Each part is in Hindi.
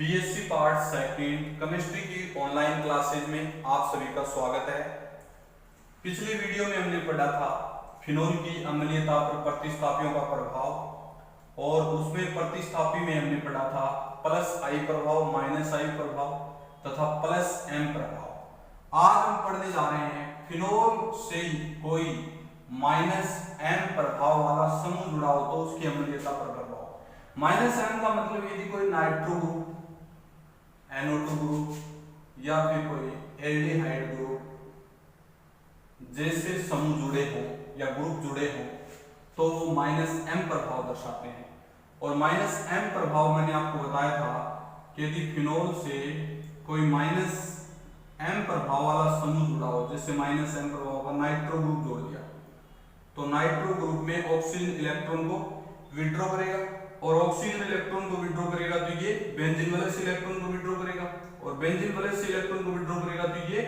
बीएससी पार्ट सेकंड केमिस्ट्री की ऑनलाइन क्लासेज में आप सभी का स्वागत है। पिछले वीडियो में हमने पढ़ा था फिनोल की अम्लीयता पर प्रतिस्थापियों का प्रभाव और उसमें प्रतिस्थापी में हमने पढ़ा था प्लस आई प्रभाव, माइनस आई प्रभाव तथा प्लस एम प्रभाव। आज हम पढ़ने जा रहे हैं फिनोल से कोई माइनस एम प्रभाव वाला समूह जुड़ा हो तो उसकी अम्लीयता पर प्रभाव। माइनस एम का मतलब यदि कोई नाइट्रो ग्रुप, NO2 ग्रुप या फिर कोई एल्डिहाइड ग्रुप जैसे समूह जुड़े हो या ग्रुप जुड़े हो तो वो माइनस एम प्रभाव दर्शाते हैं। और माइनस एम प्रभाव मैंने आपको बताया था कि यदि फिनोल से कोई माइनस एम प्रभाव वाला समूह जुड़ा हो, जैसे माइनस एम प्रभाव का नाइट्रो ग्रुप जोड़ दिया तो नाइट्रो ग्रुप में ऑक्सीजन इलेक्ट्रॉन को विड्रॉ करेगा और ऑक्सीजन इलेक्ट्रॉन को विड्रॉ करेगा तो ये बेंजीन वैलेंस इलेक्ट्रॉन को विड्रॉ करेगा और बेंजीन वैलेंस इलेक्ट्रॉन को विड्रॉ करेगा तो ये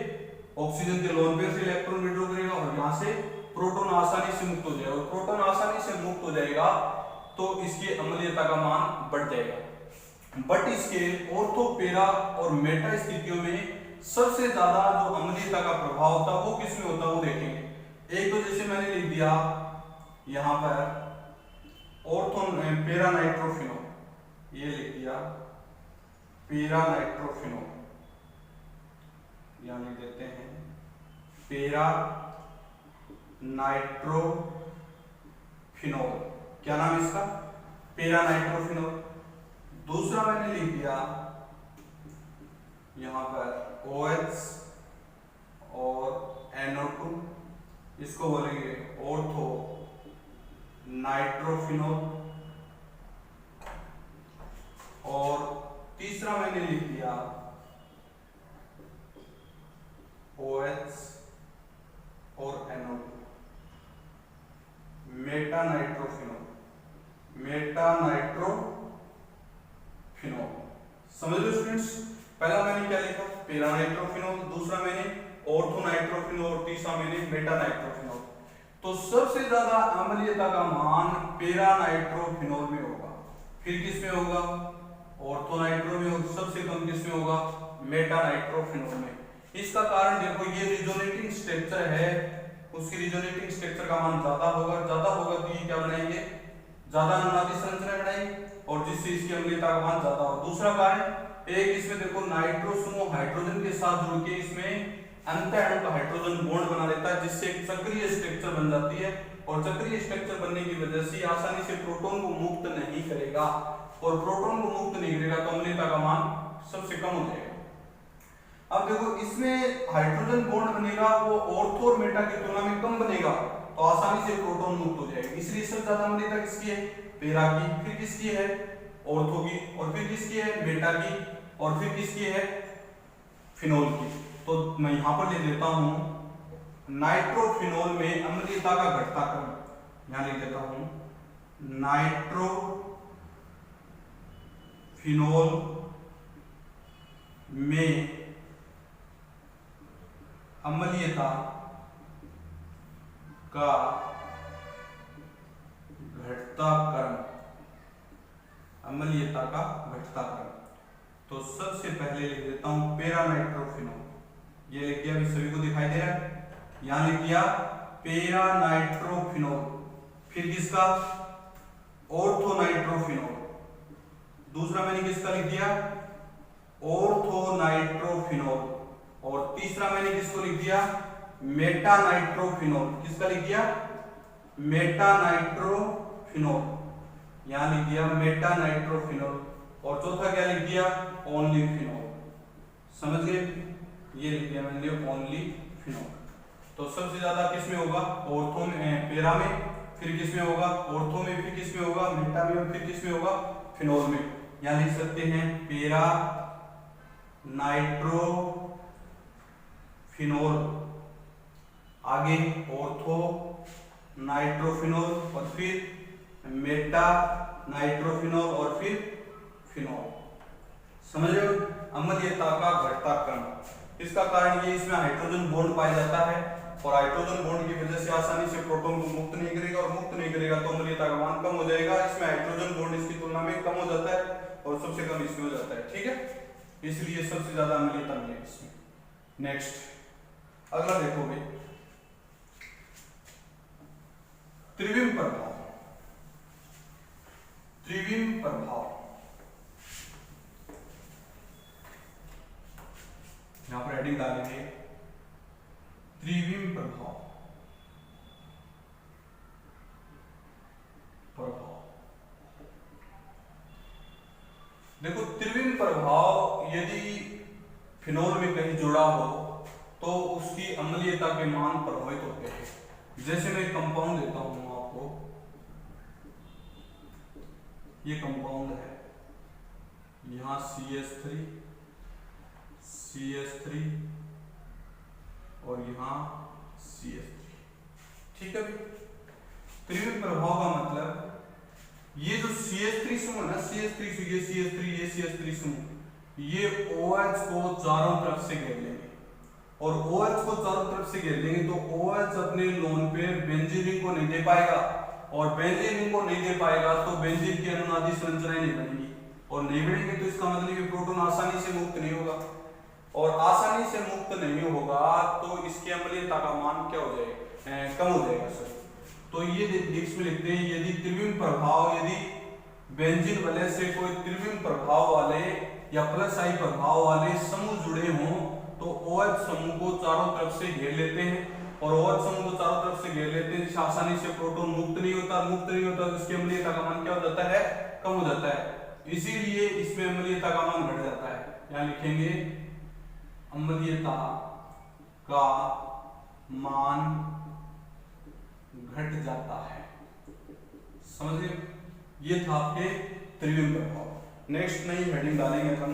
ऑक्सीजन के लोन पेयर से इलेक्ट्रॉन विड्रॉ करेगा और यहाँ से प्रोटॉन आसानी से मुक्त हो जाएगा। और प्रोटॉन आसानी से मुक्त हो जाएगा तो इसकी अम्लीयता का मान बढ़ जाएगा। बट इसके ऑर्थो, पैरा और मेटा स्थितियों में सबसे ज्यादा जो अम्लीयता का प्रभाव होता है वो किसमें होता है वो देखेंगे। एक तो जैसे मैंने लिख दिया यहाँ पर ऑर्थो पैरा नाइट्रोफिनोल, ये लिख दिया पैरा नाइट्रोफिनोल, यहाँ लिख देते हैं पैरा नाइट्रोफिनोल। क्या नाम इसका? Para nitrophenol. दूसरा मैंने लिख दिया यहाँ पर OH और NO2, इसको बोलेंगे ऑर्थो नाइट्रोफिनोल। और तीसरा मैंने लिख दिया OH और NO2, Meta nitrophenol, Meta nitrophenol. समझ लो स्टूडेंट्स, पहला मैंने क्या लिखा पैरा नाइट्रोफिनोल, दूसरा मैंने ऑर्थो नाइट्रोफिनोल और तीसरा मैंने मेटा नाइट्रोफिनोल। तो सबसे ज्यादा अम्लीयता का मान पैरा नाइट्रोफिनोल में होगा, फिर किस में होगा? ऑर्थो नाइट्रो में, और सबसे कम किस में होगा? मेटा नाइट्रोफिनोल में। इसका कारण देखो, ये रिजोनेटिंग स्ट्रक्चर है, उसकी रिजोनेटिंग स्ट्रक्चर का मान ज्यादा होगा तो ये क्या बनाएंगे? ज्यादा अनुनादी संरचना बनाएंगे और जिससे इसकी अम्लीयता का मान ज्यादा हो। दूसरा कारण, एक इसमें देखो नाइट्रो समूह हाइड्रोजन के साथ जुड़ के इसमें अंत अणु का हाइड्रोजन बॉन्ड बना लेता है, जिससे एक चक्रीय स्ट्रक्चर बन जाती है और चक्रीय स्ट्रक्चर बनने की वजह से आसानी से प्रोटॉन को मुक्त नहीं करेगा और प्रोटॉन को मुक्त नहीं करेगा तो अम्लीयता का मान सबसे कम हो जाएगा। अब देखो, इसमें हाइड्रोजन बॉन्ड बनेगा वो ऑर्थो और मेटा की तुलना में कम बनेगा तो आसानी से प्रोटॉन मुक्त हो जाएगा, इसलिए सबसे ज्यादा अम्लीयता किसकी है? पैरा की, फिर किसकी है? ऑर्थो की, और फिर किसकी है? मेटा की, और फिर किसकी है? फिनोल की। तो मैं यहां पर लिख देता हूं नाइट्रोफिनोल में अम्लीयता का घटता क्रम, यहां लिख देता हूं नाइट्रोफिनोल में अम्लीयता का घटता क्रम, अम्लीयता का घटता क्रम। तो सबसे पहले लिख देता हूं पैरा नाइट्रोफिनोल, ये लिख दिया, अभी सभी को दिखाई दे रहा है। यहां लिख दिया पैरा नाइट्रोफिनोल, फिर किसका? Ortho nitrophenol. दूसरा मैंने किसका लिख दिया? Ortho nitrophenol. और तीसरा मैंने किसको लिख दिया? Meta nitrophenol. किसका लिख दिया? मेटा नाइट्रोफिनोल, यहां लिख दिया मेटा नाइट्रोफिनोल। और चौथा क्या लिख दिया? Only phenol. समझ गए? ये लिख दिया मैंने ओनली फिनोल। तो सबसे ज्यादा किसमें होगा? ऑर्थो में, पैरा में, फिर किसमें होगा? ऑर्थो में, फिर किसमें होगा? मेटा में, और फिर किसमें होगा? फिनोल में। यहां लिख सकते हैं पैरा नाइट्रोफिनोल, आगे ऑर्थो नाइट्रोफिनोल, और फिर मेटा नाइट्रोफिनोल, और फिर फिनोल। समझ रहे हो? अम्लीयता का घटता क्रम। इसका कारण ये, इसमें हाइड्रोजन बॉन्ड पाया जाता है और हाइड्रोजन बॉन्ड की वजह से आसानी से प्रोटॉन को मुक्त नहीं करेगा और मुक्त नहीं करेगा तो अम्लीयता का मान कम हो जाएगा। इसमें हाइड्रोजन बॉन्ड इसकी तुलना में कम हो जाता है और सबसे कम इसमें हो जाता है, ठीक है, इसलिए सबसे ज्यादा अम्लीयता मिलेगी इसमें। नेक्स्ट अगला देखो भाई, त्रिविम प्रभाव। त्रिविम प्रभाव यहां पर हेडिंग डालेंगे त्रिविम प्रभाव। देखो त्रिविम प्रभाव यदि फिनोल में कहीं जुड़ा हो तो उसकी अम्लीयता के मान प्रभावित होते हैं। जैसे मैं कंपाउंड देता हूं आपको, ये कंपाउंड है, यहां CH3 और यहां CH3, ठीक है भाई। त्रिविम प्रभाव का मतलब ये जो CH3 समूह है ना, CH3 ये CH3 समूह, ये OH को चारों तरफ से घेर लेंगे, और OH को चारों तरफ से घेर लेंगे तो OH अपने लोन पे बेंजीन रिंग को नहीं दे पाएगा, और बेंजीन रिंग को नहीं दे पाएगा तो बेंजीन की अनुनादी संरचनाएं नहीं बनेंगी, और नहीं बनेंगे तो इसका मतलब ये प्रोटॉन आसानी से मुक्त नहीं होगा, और आसानी से मुक्त नहीं होगा तो इसकी अम्लीयता का मान क्या हो जाएगा, कम हो जाएगा सर। तो ये डिस्क में लिखते हैं, यदि त्रिविम प्रभाव, यदि बेंजीन वलय से कोई त्रिविम प्रभाव वाले या प्लस आई प्रभाव वाले समूह जुड़े हों तो OH समूह को चारों तरफ से घेर लेते हैं, और OH समूह को चारों तरफ से घेर लेते हैं जिससे आसानी से प्रोटॉन मुक्त नहीं होता तो इसकी अम्लीयता का मान क्या हो जाता है, कम हो जाता है, इसीलिए इसमें अम्लीयता का मान घट जाता है। यहाँ लिखेंगे अम्लीयता का मान घट जाता है, समझिए। ये था आपके त्रिविम प्रभाव। नेक्स्ट नई हेडिंग डालेंगे अपन,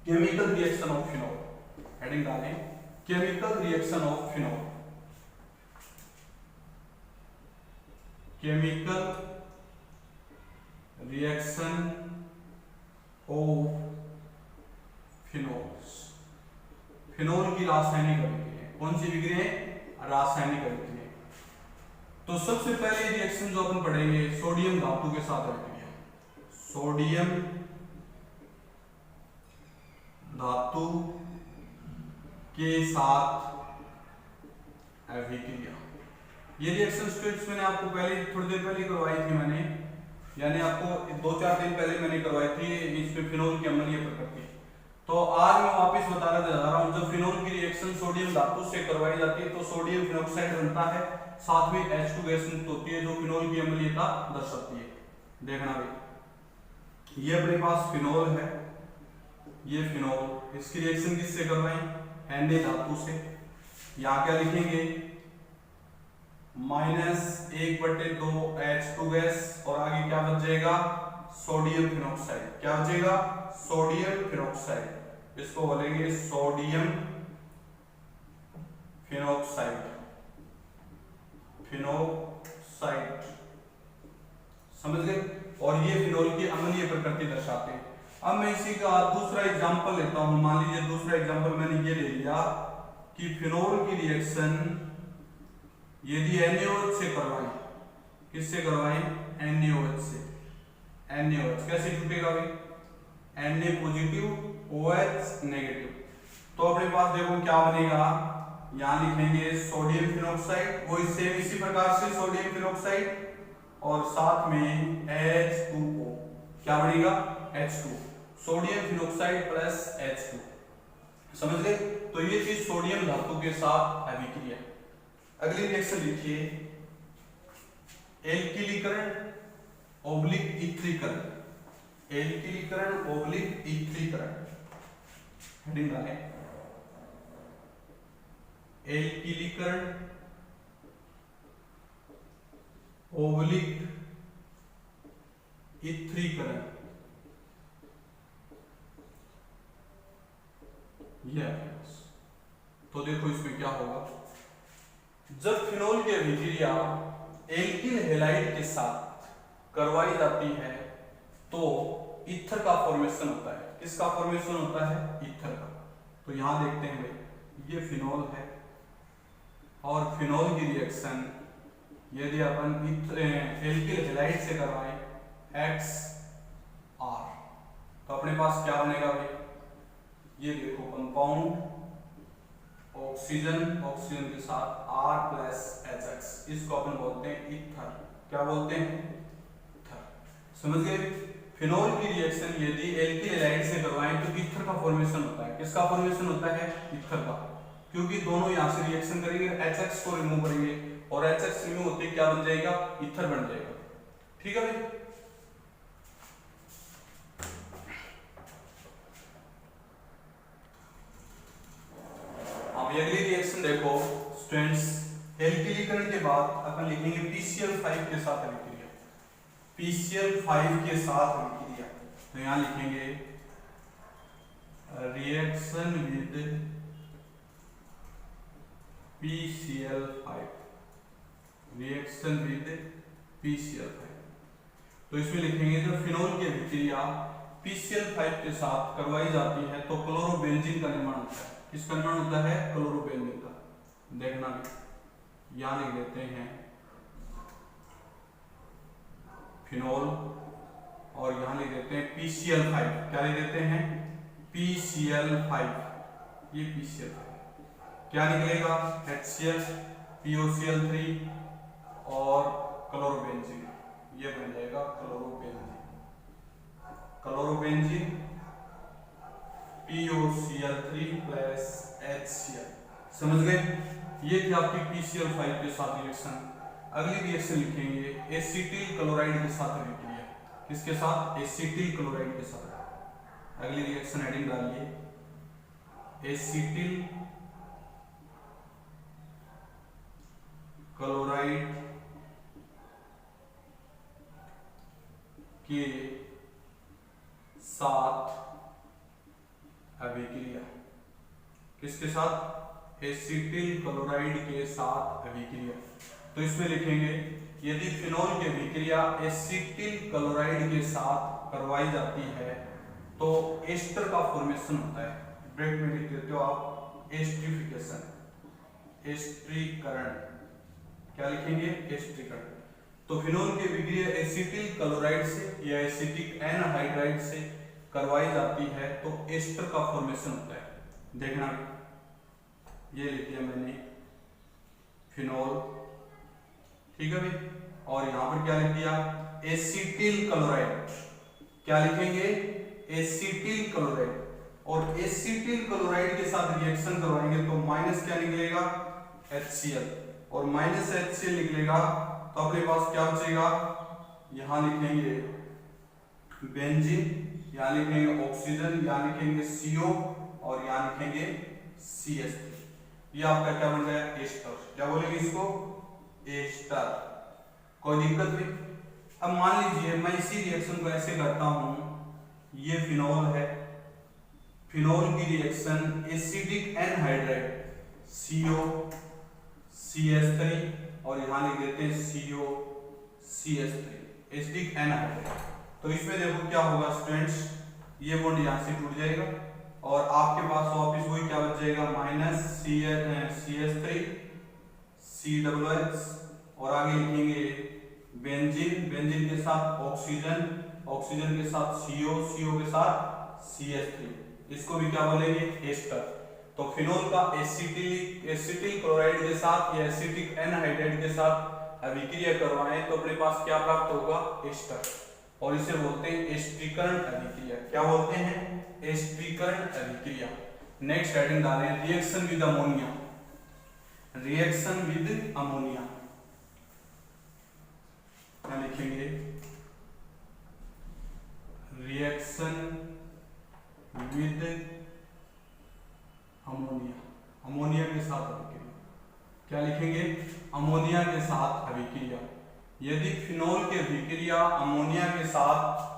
chemical reaction of phenol. Heading डालें chemical reaction of phenol. Chemical reaction of phenols. Phenol की रासायनिक अभिक्रिया, कौन सी अभिक्रिया, रासायनिक अभिक्रिया। तो सबसे पहले रिएक्शन जो अपन पढ़ेंगे सोडियम धातु के साथ अभिक्रिया। सोडियम धातु के साथ अभिक्रिया। ये रिएक्शन स्टेट्स मैंने आपको पहले थोड़ी देर पहले करवाई थी, मैंने यानी आपको 2-4 दिन पहले मैंने करवाई थी इसमें फिनोल की अम्लीय प्रकृति। तो आज मैं वापस बताना जा रहा हूं, जब फिनोल की रिएक्शन सोडियम धातु से करवाई जाती है तो सोडियम फिनोक्साइड बनता है, साथ में H2 गैस मुक्त होती है जो फिनोल की अम्लीयता दर्शाती है। देखना भाई, ये अपने पास फिनोल है, ये फिनोल, इसकी रिएक्शन किससे करवाई, Na धातु से। यहाँ क्या लिखेंगे, -1/2 H2 गैस, और आगे क्या बच जाएगा, सोडियम फिनोक्साइड। क्या बचेगा, सोडियम फिनोक्साइड, इसको बोलेंगे सोडियम फिनोक्साइड। समझ गए, और ये फिनोल की अम्लीय प्रकृति दर्शाते हैं। अब मैं इसी का दूसरा एग्जांपल लेता हूं। मान लीजिए दूसरा एग्जांपल मैंने ये ले लिया कि फिनोल की रिएक्शन यदि NaOH से करवाई, किससे करवाई, NaOH से। NaOH कैसे टूटेगा भाई, Na पॉजिटिव OH नेगेटिव, तो अपने पास देखो क्या बनेगा, यहां लिखेंगे सोडियम फिनोक्साइड, वो सेम इसी प्रकार से सोडियम फिनोक्साइड, और साथ में H2O, क्या बनेगा, H2, sodium phenoxide plus H2। समझ गए, तो ये चीज सोडियम धातु के साथ अभिक्रिया। अगली रिएक्शन लिखिए, एल्किलीकरण ओब्लिक ईथरीकरण। एल्किलीकरण ओब्लिक ईथरीकरण, हेडिंग डालें एल्किलीकरण ओब्लिक ईथरीकरण। तो देखो इसमें क्या होगा, जब फिनोल की अभिक्रिया एल्किल हैलाइड के साथ करवाई जाती है तो ईथर का फॉर्मेशन होता है। किसका फॉर्मेशन होता है, ईथर का। तो यहां देखते हैं भाई, ये फिनोल है, और फिनोल की रिएक्शन यदि अपन एल्किल हैलाइड से करवाएं XR, तो अपने पास क्या बनेगा भाई, ये देखो कंपाउंड ऑक्सीजन, ऑक्सीजन के साथ R+HX, इसको अपन बोलते हैं ईथर। क्या बोलते हैं, ईथर। समझ गए। फिनोल की रिएक्शन यदि एल्किल हैलाइड से करवाएं तो ईथर का फॉर्मेशन होता है। किसका फॉर्मेशन होता है, ईथर का, क्योंकि दोनों यहां से रिएक्शन करेंगे, HX को रिमूव करेंगे और HX रिमूव होते ही क्या बन जाएगा, ईथर बन जाएगा। ठीक है भाई। अब अगली रिएक्शन देखो स्टूडेंट्स, एल्किलीकरण के बाद अपन लिखेंगे PCl5 के साथ अभिक्रिया, PCl5 के साथ अभिक्रिया। तो यहां लिखेंगे reaction with PCl5, reaction with PCl5। तो इसमें लिखेंगे जो फिनोल की अभिक्रिया PCl5 के साथ करवाई जाती है तो क्लोरोबेंजीन का निर्माण होता है। किसका निर्माण होता है, क्लोरोबेंजीन का। देखना यहां लिख देते हैं फिनोल और यहां लिख देते हैं PCl5। क्या लिख देते हैं, PCl5, ये PCl5 क्या निकलेगा, HCl, POCl3 और क्लोरोबेंजीन, ये बन जाएगा chlorobenzene. Chlorobenzene POCl3 plus HCl। समझ गए। ये थी आपकी PCl5 के साथ रिएक्शन। अगली रिएक्शन लिखेंगे एसिटिल क्लोराइड के साथ अभिक्रिया। किसके साथ, एसिटिल क्लोराइड के साथ। अगली रिएक्शन हेडिंग डालिए, एसिटिल क्लोराइड के साथ अभिक्रिया। किसके साथ, एसिटिल क्लोराइड के साथ अभिक्रिया। तो इसमें लिखेंगे यदि फिनोल की अभिक्रिया एसिटिल क्लोराइड के साथ करवाई जाती है तो एस्टर का फॉर्मेशन होता है। ब्रेक में लिख देते हो आप एस्टरिफिकेशन, एस्ट्रीकरण। क्या लिखेंगे, एस्ट्रीकरण। तो फिनोल की अभिक्रिया एसिटिल क्लोराइड से या एसिटिक एनहाइड्राइड से करवाई जाती है तो एस्टर का फॉर्मेशन होता है। देखना ये लिख दिया मैंने फिनोल, ठीक है भाई, और यहां पर क्या लिख दिया, एसिटिल क्लोराइड। क्या लिखेंगे, एसिटिल क्लोराइड। और एसिटिल क्लोराइड के साथ रिएक्शन करवाएंगे तो माइनस क्या निकलेगा, HCl, और माइनस HCl निकलेगा तो अपने पास क्या बचेगा, यहां लिखेंगे बेंजीन, यहां लिखेंगे ऑक्सीजन, यहां लिखेंगे CO और यहां लिखेंगे CH3। ये आपका क्या बन गया, एस्टर। क्या बोलेंगे इसको, एस्टर। कोई दिक्कत नहीं। अब मान लीजिए मैं इसी रिएक्शन को ऐसे करता हूं, ये फिनोल है, फिनोल की reaction acetic anhydride CO CH3 और यहां लिख देते हैं CO CH3, एसिटिक एनहाइड्राइड। तो इसमें देखो क्या होगा स्टूडेंट्स, ये बॉन्ड यहां से टूट जाएगा और आपके पास वापस वही क्या बच जाएगा, माइनस CH3 COOH और आगे लिखेंगे बेंजीन, बेंजीन के साथ ऑक्सीजन, ऑक्सीजन के साथ CO, CO के साथ CH3, इसको भी क्या बोलेंगे, एस्टर। तो फिनोल का एसिटिल क्लोराइड के साथ या एसिटिक एनहाइड्राइड के साथ अभिक्रिया करवाएं तो अपने पास क्या प्राप्त होगा, एस्टर। और इसे बोलते हैं एस्ट्रीकरण अभिक्रिया। क्या बोलते हैं, एस्ट्रीकरण अभिक्रिया। नेक्स्ट हेडिंग डालें reaction with ammonia, reaction with ammonia. क्या लिखेंगे, रिएक्शन विद अमोनिया, अमोनिया के साथ अभिक्रिया। क्या लिखेंगे, अमोनिया के साथ अभिक्रिया। यदि फिनोल की अभिक्रिया अमोनिया के साथ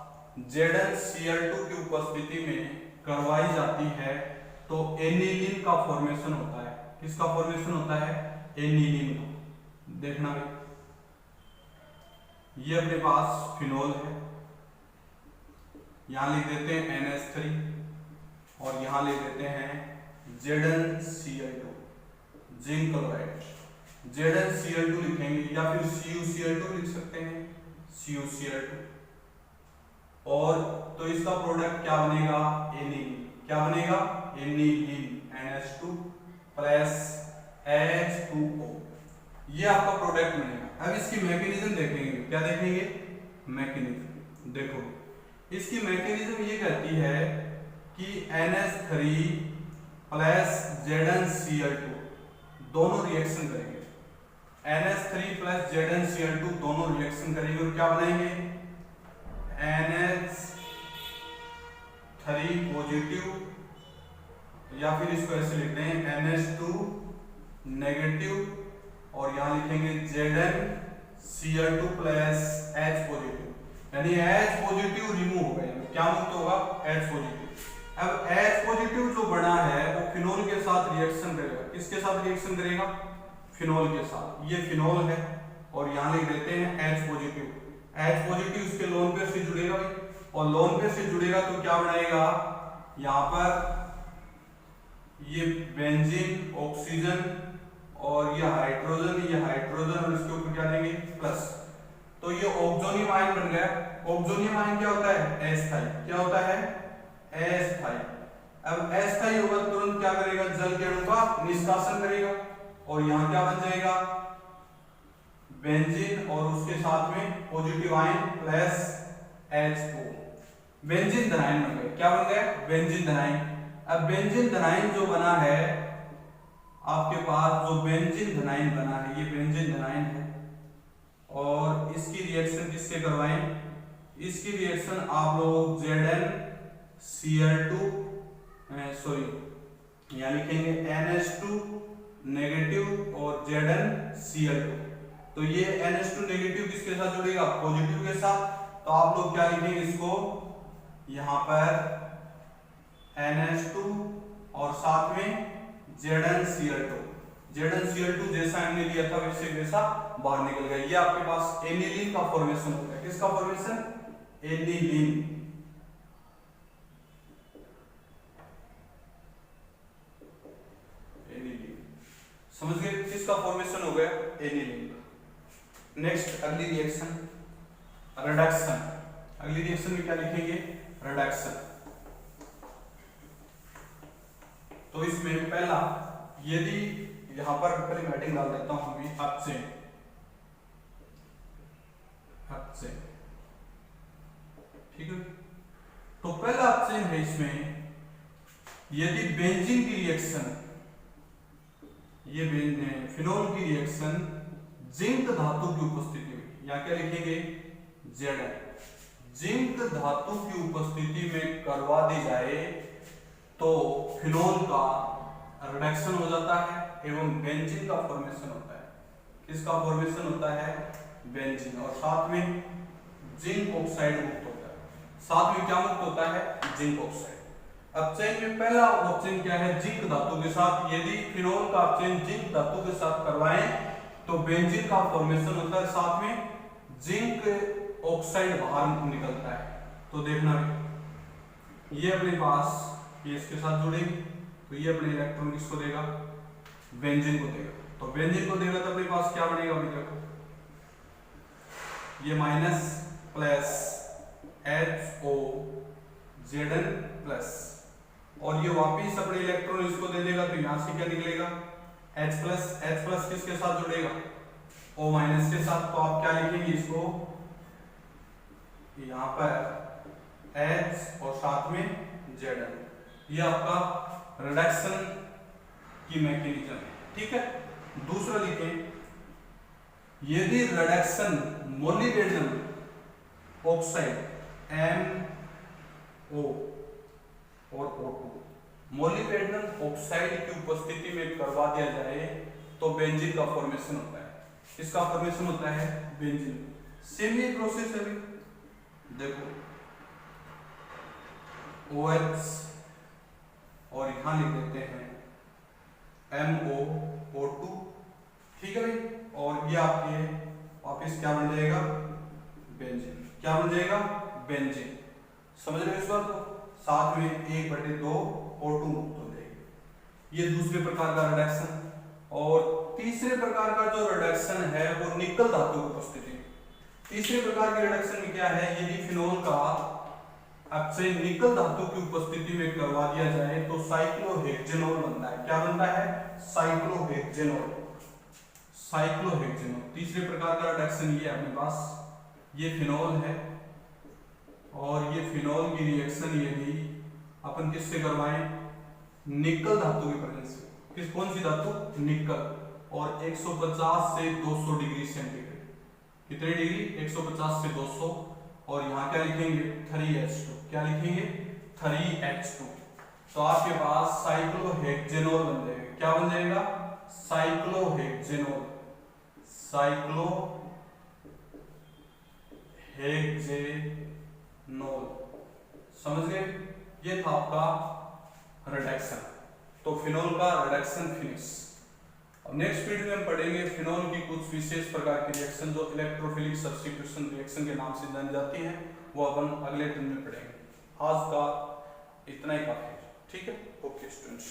ZnCl2 की उपस्थिति में करवाई जाती है तो एनिलीन का फॉर्मेशन होता है। किसका फॉर्मेशन होता है, एनिलीन का। देखना भाई, ये अपने पास फिनोल है, यहां लिख देते हैं NH3 और यहां लिख देते हैं ZnCl2, जिंक क्लोराइड। ZnCl2 लिखेंगे या फिर CuCl2 लिख सकते हैं, CuCl2। और तो इसका प्रोडक्ट क्या बनेगा, एनिलीन। क्या बनेगा, एनिलीन, NH2 प्लस H2O, ये आपका प्रोडक्ट बनेगा। अब इसकी मैकेनिज्म देखेंगे, क्या देखेंगे, मैकेनिज्म। देखो इसकी मैकेनिज्म ये कहती है कि NH3 प्लस ZnCl2 दोनों रिएक्शन करेंगे। NH3 प्लस ZnCl2 दोनों रिएक्शन करेंगे और क्या बनाएंगे, NH3 पॉजिटिव, या फिर इसको ऐसे लिखते हैं NH2 नेगेटिव, और यहां लिखेंगे ZnCl2 प्लस H पॉजिटिव, यानी H पॉजिटिव रिमूव हो गया, क्या मुक्त होगा, H पॉजिटिव। अब H पॉजिटिव जो बना है वो फिनोल के साथ रिएक्शन करेगा। किसके साथ रिएक्शन करेगा, फिनोल के साथ। ये फिनोल है और यहां लिख देते हैं H पॉजिटिव। H पॉजिटिव इसके लोन पेयर से जुड़ेगा भाई, और लोन पेयर से जुड़ेगा तो क्या बनाएगा, यहां पर ये बेंजीन, ऑक्सीजन और ये हाइड्रोजन और इसके ऊपर क्या देंगे, प्लस, तो ये ऑक्सोनियम आयन बन गया। ऑक्सोनियम आयन क्या होता है, एस्थाई। क्या होता है, एस्थाई। अब एस्थाई होगा तुरंत क्या करेगा, जल के अणु का निष्कासन करेगा, और यहां क्या बन जाएगा, बेंजीन और उसके साथ में positive ion plus H2, benzene धनायन बन गया। क्या बन गया, बेंजीन धनायन। अब बेंजीन धनायन जो बना है आपके पास, जो बेंजीन धनायन बना है, ये बेंजीन धनायन है, और इसकी रिएक्शन किससे करवाएं, इसकी रिएक्शन आप लोग ZnCl2 सॉरी यहां लिखेंगे NH2 नेगेटिव और ZnCl2, तो ये NH2 नेगेटिव किसके साथ जुड़ेगा, पॉजिटिव के साथ, तो आप लोग क्या लिखेंगे इसको, यहां पर NH2 और साथ में ZnCl2, ZnCl2 जैसा हमने लिया था वैसे वैसा बाहर निकल गया। ये आपके पास एनिलीन का फॉर्मेशन होता है। किसका फॉर्मेशन, एनिलीन। समझ गए, किसका फॉर्मेशन हो गया, एनिलीन का। नेक्स्ट अगली रिएक्शन, रिडक्शन। अगली रिएक्शन में क्या लिखेंगे, रिडक्शन। तो इसमें पहला, यदि यहां पर पहले हेडिंग डाल देता हूं अभी, अपचयन, ठीक है। तो पहला अपचयन है इसमें, यदि बेंजीन की रिएक्शन, ये फिनोल की रिएक्शन जिंक धातु की उपस्थिति में, या क्या लिखेंगे, Zn, जिंक धातु की उपस्थिति में करवा दी जाए तो फिनोल का रिडक्शन हो जाता है एवं बेंजीन का फॉर्मेशन होता है। किसका फॉर्मेशन होता है, बेंजीन, और साथ में जिंक ऑक्साइड मुक्त होता है। साथ में क्या मुक्त होता है, जिंक ऑक्साइड। अपचयन में पहला अपचयन क्या है, जिंक धातु के साथ। यदि फिनोल का अपचयन जिंक धातु के साथ करवाएं तो बेंजीन का फॉर्मेशन होता है, साथ में जिंक ऑक्साइड बाहर निकलता है। तो देखना ये अपने पास ये इसके साथ जुड़ेगी, तो ये अपने इलेक्ट्रॉन किसको देगा, बेंजीन को देगा। तो बेंजीन को देगा तो अपने पास क्या बनेगा, अभी देखो ये minus plus HO Zn plus, और ये वापिस अपने इलेक्ट्रॉन इसको दे देगा, तो यहां से क्या निकलेगा, H प्लस किसके साथ जुड़ेगा, O माइनस के साथ। तो आप क्या लिखेंगे इसको, यहां पर H और साथ में Zn। ये आपका रिडक्शन की मैकेनिज्म है, ठीक है। दूसरा लिखें, यदि रिडक्शन मोलिब्डेनम ऑक्साइड MO और O2 मोलिब्डेनम ऑक्साइड की उपस्थिति में करवा दिया जाए तो बेंजीन का फॉर्मेशन होता है। इसका फॉर्मेशन होता है बेंजीन। सेम ये प्रोसेस है, देखो OH और यहां लिख देते हैं MOO2, ठीक है भाई, और ये आपके वापिस क्या बन जाएगा, बेंजीन। क्या बन जाएगा, बेंजीन। समझ रहे हो इस बात को, साथ में 1/2 O2 मुक्त हो जाएगी। ये दूसरे प्रकार का रिडक्शन। और तीसरे प्रकार का जो रिडक्शन है वो निकल धातु की उपस्थिति। तीसरे प्रकार की रिडक्शन में क्या है, यदि फिनोल का आपसे निकल धातु की उपस्थिति में करवा दिया जाए तो साइक्लोहेक्सेनॉल बनता है। क्या बनता है? साइक्लोहेक्सेनॉल। साइक्लोहेक्सेनॉल तीसरे प्रकार का रिडक्शन ये अपने पास, ये फिनोल है और ये फिनोल की रिएक्शन यदि अपन किससे करवाएं? निकल धातु की प्रेजेंस से। किस कौन सी धातु? निकल। और 150 से 200 डिग्री सेंटीग्रेड। कितने डिग्री? 150 से 200। और यहाँ क्या लिखेंगे? 3H2। क्या लिखेंगे? 3H2। तो आपके पास साइक्लोहेक्सेनॉल बन जाएगा। क्या बन जाएगा? साइक्लोहेक्सेनॉल। साइक्लोहेक्सेनॉल। समझ गए? ये था आपका रिडक्शन। तो फिनोल का रिडक्शन फिनिश। अब नेक्स्ट वीडियो में हम पढ़ेंगे फिनोल की कुछ विशेष प्रकार की रिएक्शन जो इलेक्ट्रोफिलिक सब्स्टिट्यूशन रिएक्शन के नाम से जानी जाती हैं, वो अपन अगले दिन में पढ़ेंगे। आज का इतना ही काफी है। ठीक है? Okay students.